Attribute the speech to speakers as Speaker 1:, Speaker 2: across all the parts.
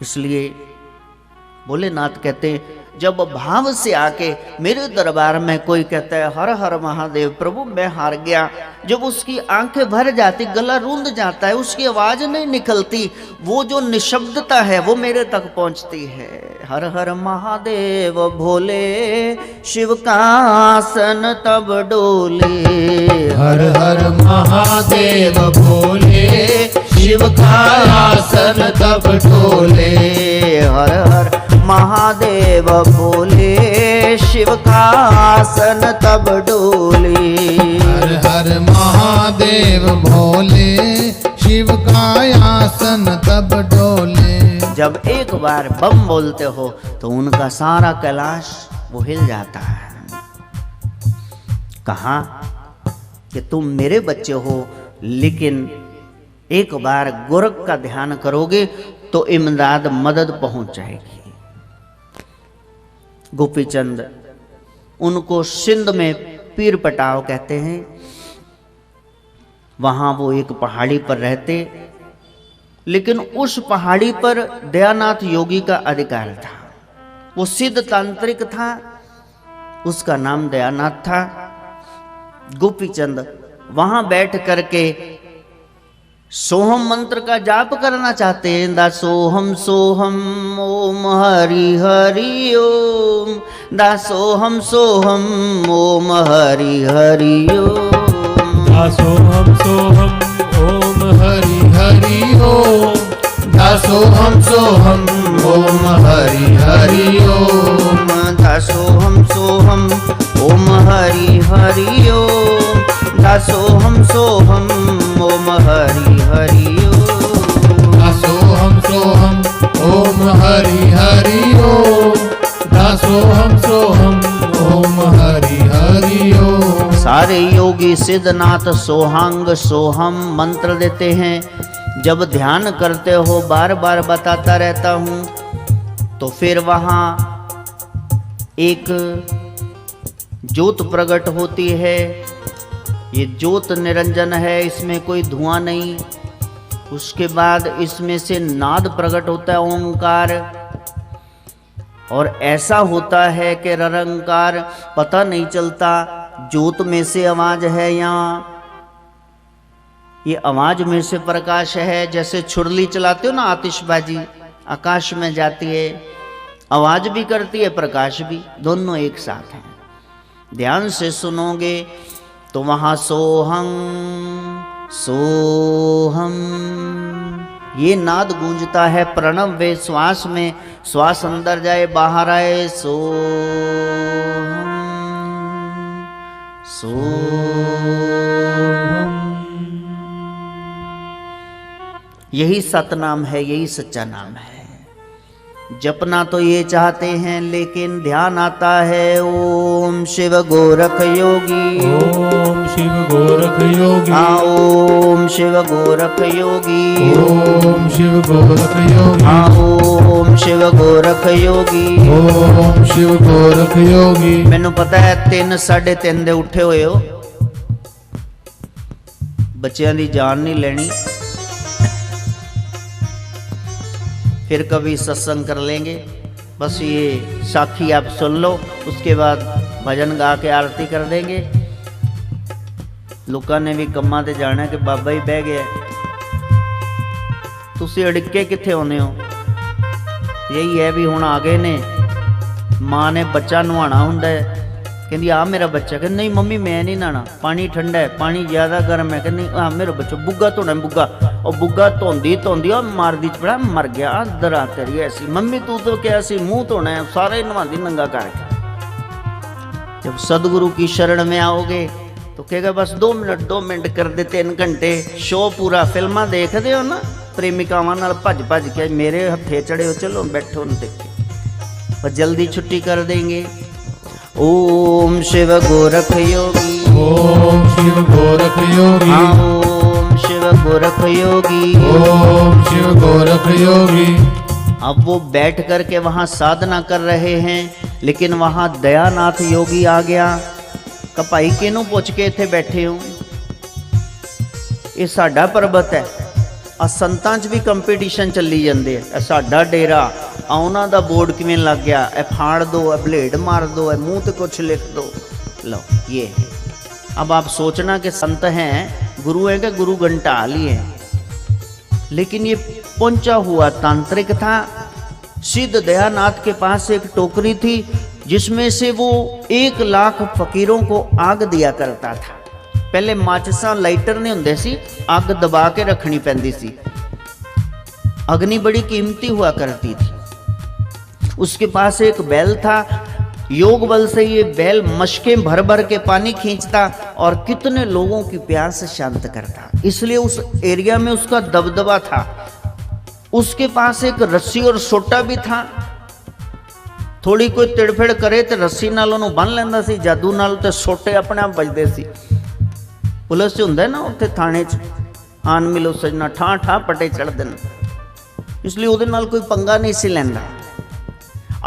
Speaker 1: इसलिए भोलेनाथ कहते हैं, जब भाव से आके मेरे दरबार में कोई कहता है हर हर महादेव, प्रभु मैं हार गया, जब उसकी आंखें भर जाती, गला रूंध जाता है, उसकी आवाज नहीं निकलती, वो जो निशब्दता है वो मेरे तक पहुंचती है। हर हर महादेव भोले, शिव का आसन तब डोले।
Speaker 2: हर हर महादेव भोले, शिव का आसन तब डोले।
Speaker 1: हर हर महादेव भोले, शिव का आसन तब डोले।
Speaker 2: हर हर महादेव भोले, शिव का आसन तब डोले।
Speaker 1: जब एक बार बम बोलते हो तो उनका सारा कैलाश वो हिल जाता है। कहा कि तुम मेरे बच्चे हो, लेकिन एक बार गोरख का ध्यान करोगे तो इमदाद मदद पहुंच जाएगी। गोपीचंद उनको सिंध में पीर पटाव कहते हैं, वहां वो एक पहाड़ी पर रहते, लेकिन उस पहाड़ी पर दयानाथ योगी का अधिकार था। वो सिद्ध तांत्रिक था, उसका नाम दयानाथ था। गोपीचंद वहां बैठ करके सोहम मंत्र का जाप करना चाहते हैं। दासोहम सोहम ओम हरि हरि ओम, दासोहम सोहम ओम हरि हरि ओम,
Speaker 2: दासोहम सोहम ओम हरि हरि ओम, दासोहम सोहम ओम हरि हरि ओम,
Speaker 1: दासोहम सोहम ओम हरि हरि ओम, दासोहम सोहम ओम हरि हरि ओम,
Speaker 2: दासोहम सोहम ओम हरि हरि ओम, दासोहम सोहम ओम हरि हरि ओम।
Speaker 1: सारे योगी सिद्धनाथ सोहांग सोहम मंत्र देते हैं। जब ध्यान करते हो, बार बार बताता रहता हूं, तो फिर वहां एक ज्योत प्रकट होती है। ये ज्योत निरंजन है, इसमें कोई धुआं नहीं। उसके बाद इसमें से नाद प्रकट होता है, ओंकार, और ऐसा होता है कि ररंकार पता नहीं चलता ज्योत में से आवाज है या ये आवाज में से प्रकाश है। जैसे छुरली चलाते हो ना, आतिशबाजी आकाश में जाती है, आवाज भी करती है, प्रकाश भी, दोनों एक साथ हैं। ध्यान से सुनोगे तो वहां सोहं सोहम ये नाद गूंजता है। प्रणव वे श्वास में, श्वास अंदर जाए बाहर आए, सोहम सोहम। यही सतनाम है, यही सच्चा नाम है। जपना तो ये चाहते हैं, लेकिन ध्यान आता है ओम शिव गोरख योगी,
Speaker 2: ओम शिव गोरख योगी,
Speaker 1: ओम शिव गोरख योगी,
Speaker 2: ओम शिव गोरख योगी,
Speaker 1: ओम शिव गोरख योगी,
Speaker 2: ओम शिव गोरख योगी।
Speaker 1: मैनू पता है 3 साढ़े 3 दे उठे हुए हो, बच्चों की जान नहीं लेनी। फिर कभी सत्संग कर लेंगे, बस ये साखी आप सुन लो, उसके बाद भजन गा के आरती कर देंगे। लोगों ने भी कम्मा ते जाना कि बाबा ही बह गया, तुसी अड़के किथे होने हो। यही है भी हुण आ गए ने, माँ ने बच्चा नहाना हुंदा है, कहती आ मेरा बच्चा, कहते नहीं मम्मी मैं नहीं नहाना, पानी ठंडा है, पानी ज़्यादा गर्म है, कहते नहीं हाँ मेरा बच्चा बुग्गा धोना बुग्गा, और बुग्गा धोंदी धोंदी और मारदी चपड़ा मर गया। दरा तेरी ऐसी मम्मी तू तो क्या ऐसी मुंह धोना है, सारे नहांदी नंगा करके। जब सदगुरु की शरण में आओगे तो कहेगा बस 2 मिनट 2 मिनट कर दे, 3 घंटे शो पूरा। फिल्मां देखते हो ना, प्रेमिकावां नाल भज भज के मेरे हथे चढ़े हो, चलो बैठो न देखे, पर जल्दी छुट्टी कर देंगे। ओम शिव गोरख योगी,
Speaker 2: ओम शिव गोरख योगी,
Speaker 1: ओम शिव गोरख योगी,
Speaker 2: ओम शिव गोरख योगी।
Speaker 1: अब वो बैठ कर के वहां साधना कर रहे हैं, लेकिन वहां दयानाथ योगी आ गया। कि भाई किनू पुछ के इत्थे बैठे हो, ये साडा पर्वत है, ਆ ਸੰਤਾਂ 'ਚ ਵੀ ਕੰਪੀਟੀਸ਼ਨ ਚੱਲੀ ਜਾਂਦੇ ਆ, ਇਹ ਸਾਡਾ ਡੇਰਾ ਆ, ਉਹਨਾਂ ਦਾ ਬੋਰਡ ਕਿਵੇਂ ਲੱਗ ਗਿਆ, ਇਹ फाड़ दो, ਇਹ ब्लेड मार दो, ਇਹ मुंह ਤੇ कुछ लिख दो। लो ये है। अब आप सोचना कि संत हैं, गुरु है कि गुरु घंटा लिए हैं, लेकिन ये पहुंचा हुआ तांत्रिक था। सिद्ध दयानाथ के पास एक टोकरी थी जिसमें से वो 1 लाख फकीरों को आग दिया करता था। पहले माचिसां लाइटर नहीं हुंदे सी, अग दबा के रखनी पैंदी सी। अग्नि बड़ी कीमती हुआ करती थी। उसके पास एक बैल था, योग बल से ये बैल मशकें भर भर के पानी खींचता और कितने लोगों की प्यास शांत करता, इसलिए उस एरिया में उसका दबदबा था। उसके पास एक रस्सी और सोटा भी था। थोड़ी कोई तिड़फिड़ करे तो रस्सी नाल उन्होंने बन लेंदा सी, जादू नाल ते सोटे अपने आप बजदे सी। पुलिस च हुंदा ना उत्थे थाने च आन मिलो सजना, ठा ठा पटे चढ़ देन, इसलिए उहदे नाल कोई पंगा नहीं सी लैंदा।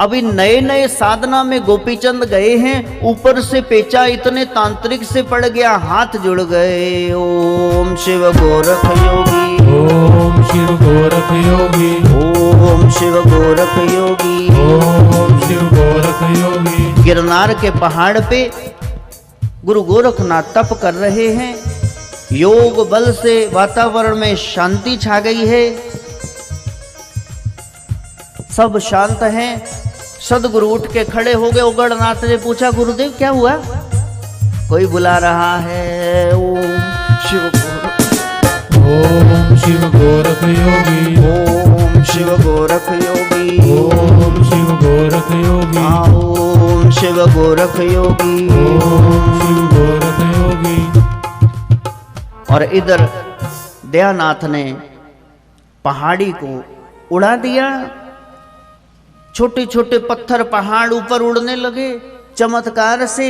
Speaker 1: अभी नए नए साधना में गोपीचंद गए हैं, ऊपर से पेचा इतने तांत्रिक से पड़ गया, हाथ जुड़ गए। ओम शिव गोरख योगी,
Speaker 2: ओम शिव गोरख योगी,
Speaker 1: ओम शिव गोरख योगी,
Speaker 2: ओम शिव गोरख योगी।
Speaker 1: गिरनार के पहाड़ पे गुरु गोरखनाथ तप कर रहे हैं। योग बल से वातावरण में शांति छा गई है, सब शांत हैं। सदगुरु उठ के खड़े हो गए। उगड़नाथ ने पूछा, गुरुदेव क्या हुआ? कोई बुला रहा है। ओम शिव
Speaker 2: ओम शिव गोरख योगी,
Speaker 1: ओम शिव गोरख योगी,
Speaker 2: ओम शिव गोरख योगी,
Speaker 1: ओम शिव गोरख योगी,
Speaker 2: ओम शिव गोरख योगी।
Speaker 1: और इधर दयानाथ ने पहाड़ी को उड़ा दिया। छोटे छोटे पत्थर पहाड़ ऊपर उड़ने लगे चमत्कार से।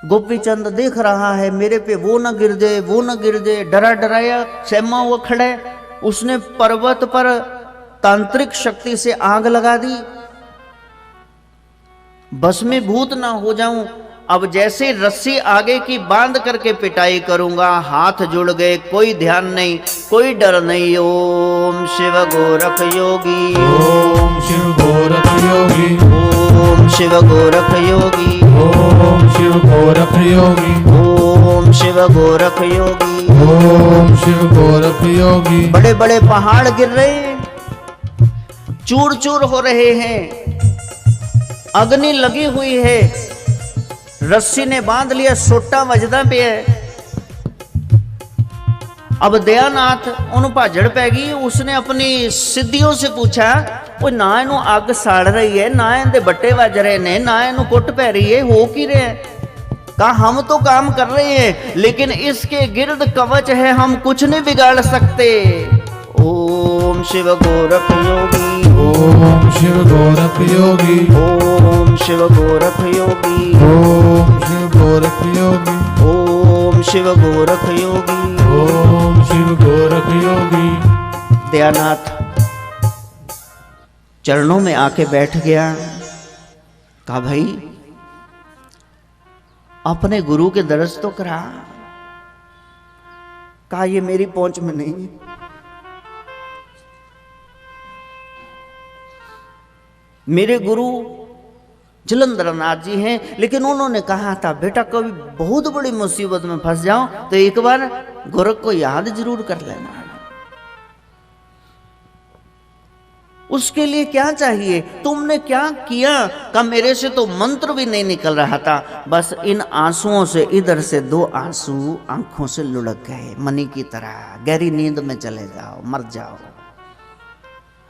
Speaker 1: गोपीचंद देख रहा है मेरे पे वो न गिर जाए, वो न गिर जाए, डरा डराया सहमा हुआ खड़ा है। उसने पर्वत पर तांत्रिक शक्ति से आग लगा दी, भस्मीभूत ना हो जाऊं। अब जैसे रस्सी आगे की बांध करके पिटाई करूंगा, हाथ जुड़ गए, कोई ध्यान नहीं, कोई डर नहीं। ओम शिव गोरख योगी,
Speaker 2: ओम शिव गोरख योगी,
Speaker 1: ओम शिव गोरख योगी,
Speaker 2: ओम शिव गोरख योगी,
Speaker 1: ओम शिव गोरख योगी।
Speaker 2: ओम शिव गोरख योगी।
Speaker 1: बड़े बड़े पहाड़ गिर रहे, चूर चूर हो रहे हैं, अग्नि लगी हुई है, रस्सी ने बांध लिया, सोटा वजदा पे है। अब दयानाथ उन भाजड़ पै गई। उसने अपनी सिद्धियों से पूछा, वो ना इनू अग साड़ रही है, ना इनके बट्टे वज रहे ने, ना इनू कुट पै रही है, हो की रहे हैं? कहा हम तो काम कर रहे हैं, लेकिन इसके गिर्द कवच है, हम कुछ नहीं बिगाड़ सकते। ओम शिव गोरख योगी,
Speaker 2: ओम शिव गोरख योगी,
Speaker 1: ओम शिव गोरख योगी,
Speaker 2: ओम शिव गोरख योगी,
Speaker 1: ओम शिव गोरख योगी,
Speaker 2: ओम शिव गोरख योगी।
Speaker 1: दयानाथ चरणों में आके बैठ गया। कहा भाई अपने गुरु के दर्श तो करा। कहा ये मेरी पहुंच में नहीं है। मेरे गुरु जलंधरनाथ जी हैं, लेकिन उन्होंने कहा था बेटा कभी बहुत बड़ी मुसीबत में फंस जाओ तो एक बार गोरख को याद जरूर कर लेना। उसके लिए क्या चाहिए, तुमने क्या किया? का मेरे से तो मंत्र भी नहीं निकल रहा था, बस इन आंसुओं से इधर से 2 आंसू आंखों से लुढ़क गए, मनी की तरह। गहरी नींद में चले जाओ, मर जाओ।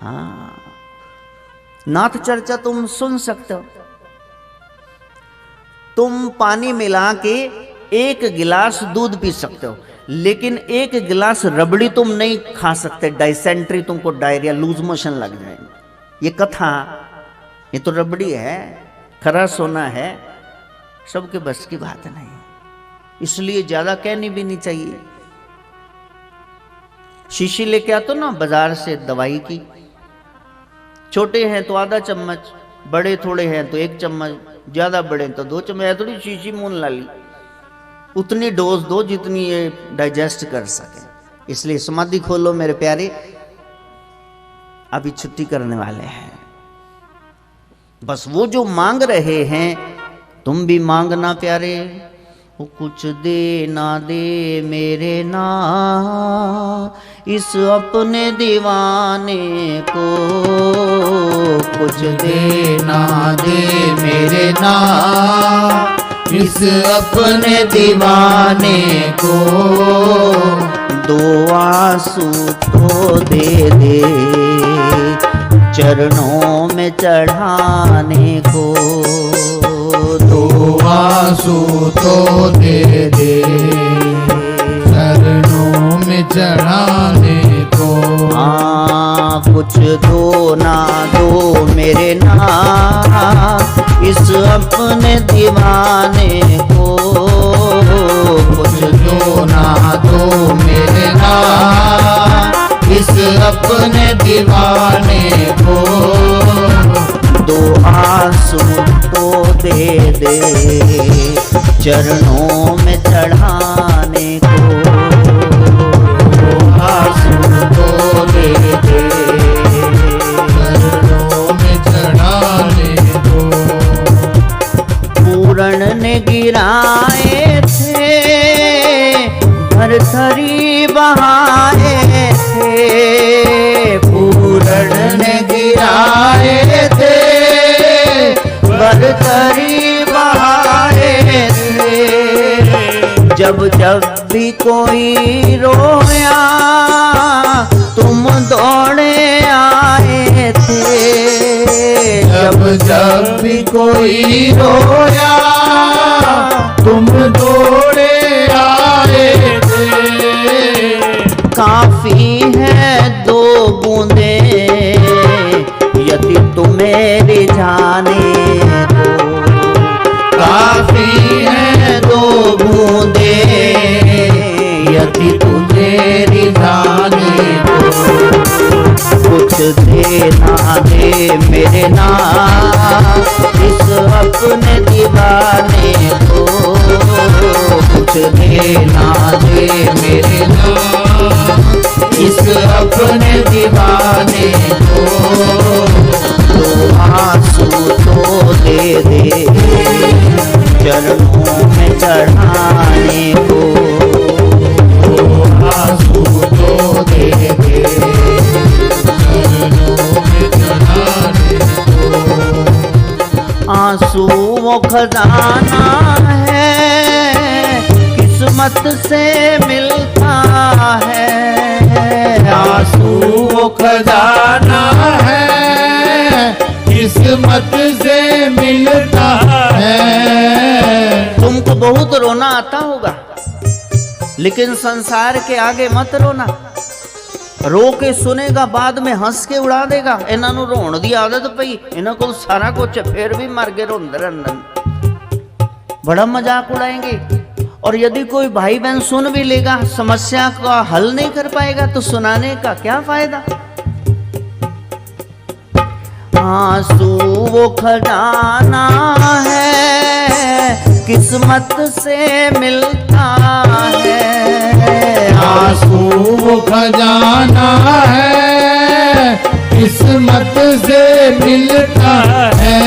Speaker 1: हाँ, नाथ चर्चा तुम सुन सकते हो। तुम पानी मिला के 1 गिलास दूध पी सकते हो, लेकिन 1 गिलास रबड़ी तुम नहीं खा सकते। डाइसेंट्री, तुमको डायरिया, लूज मोशन लग जाएंगे। ये कथा, ये तो रबड़ी है, खरा सोना है, सबके बस की बात नहीं, इसलिए ज्यादा कहनी भी नहीं चाहिए। शीशी लेके आते ना बाजार से दवाई की, छोटे हैं तो आधा चम्मच, बड़े थोड़े हैं तो 1 चम्मच, ज्यादा बड़े तो 2 चम्मच, थोड़ी शीशी मुंह ला ली। उतनी डोज दो जितनी ये डाइजेस्ट कर सके। इसलिए समाधि खोलो मेरे प्यारे, अभी छुट्टी करने वाले हैं। बस वो जो मांग रहे हैं तुम भी मांगना प्यारे। वो कुछ दे ना दे मेरे ना इस अपने दीवाने को, कुछ दे ना दे मेरे ना इस अपने दीवाने को, दो आंसू तो दे दे चरणों में चढ़ाने को, दो
Speaker 2: आंसू तो दे दे चरणों में चढ़ाने को।
Speaker 1: हाँ कुछ दो ना दो मेरे ना इस अपने दीवाने को, कुछ दो ना दो मेरे ना इस अपने दीवाने को, दो आंसू तो दे दे चरणों में चढ़ाने को, दो आंसू तो दे दे
Speaker 2: चरणों में चढ़ाने को।
Speaker 1: पूरण ने गिराए थे भरथरी बहाए थे, पूरण ने गिराए थे भरथरी बहाए थे, जब जब भी कोई रोया तुम दौड़े आए थे,
Speaker 2: जब जब भी कोई रोया तुम दौड़े आए थे।
Speaker 1: काफी है दो बूंदे यदि तुम्हें रिझाने को, काफी है दो बूंदे यदि तुम्हें रिझाने को, कुछ दे ना दे मेरे ना इस अपने दीवाने को, कुछ दे ना दे मेरे ना इस अपने दीवाने को, दो आंसू तो दे दे चरणों में चढ़ाने को, दो आंसू तो दे दे चरणों में चढ़ाने को। आंसू वो खजाना है किस्मत से मिलता है,
Speaker 2: आंसू वो खजाना है किस्मत से मिलता है।
Speaker 1: तुमको बहुत रोना आता होगा लेकिन संसार के आगे मत रोना। रो के सुनेगा बाद में हंस के उड़ा देगा। इन्हां नूं रोण दी आदत पई, इन्हां कोल सारा कुछ फिर भी मर के रोंदे रहंदे, बड़ा मजाक उड़ाएंगे। और यदि कोई भाई बहन सुन भी लेगा समस्या का हल नहीं कर पाएगा तो सुनाने का क्या फायदा। आंसू वो खजाना है किस्मत से मिलता है,
Speaker 2: आंसू वो खजाना है किस्मत से मिलता है।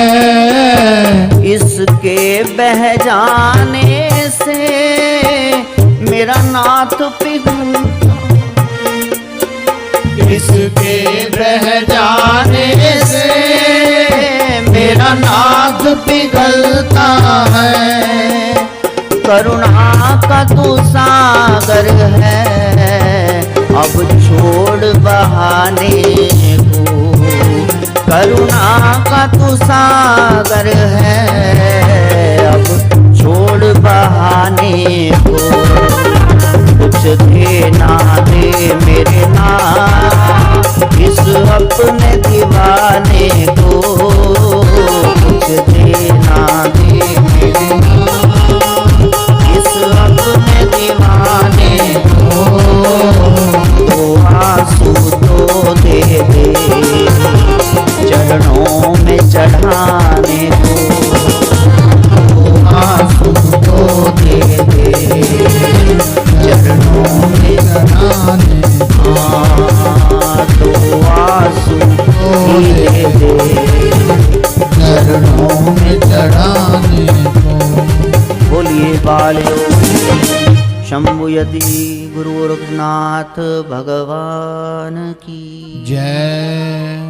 Speaker 1: इसके बह जाने से मेरा नाथ पिघलता,
Speaker 2: इसके बह जाने से
Speaker 1: मेरा नाथ पिघलता है। करुणा का तू सागर है अब छोड़ बहाने को, करुणा का तू सागर है अब छोड़ बहाने को, कुछ दे ना दे मेरे ना इस अपने दीवाने को, कुछ दे ना दे मेरे ना इस अपने दीवाने को, तो आंसू तो दे दे चरणों में चढ़ाने को, तो आंसू तो दे दे
Speaker 2: चढ़ाने
Speaker 1: तो आंसू ही दे दे
Speaker 2: चरणों में चढ़ाने को।
Speaker 1: बोलिए बाल्यो शंभु यदि गुरु गोरखनाथ भगवान की
Speaker 2: जय।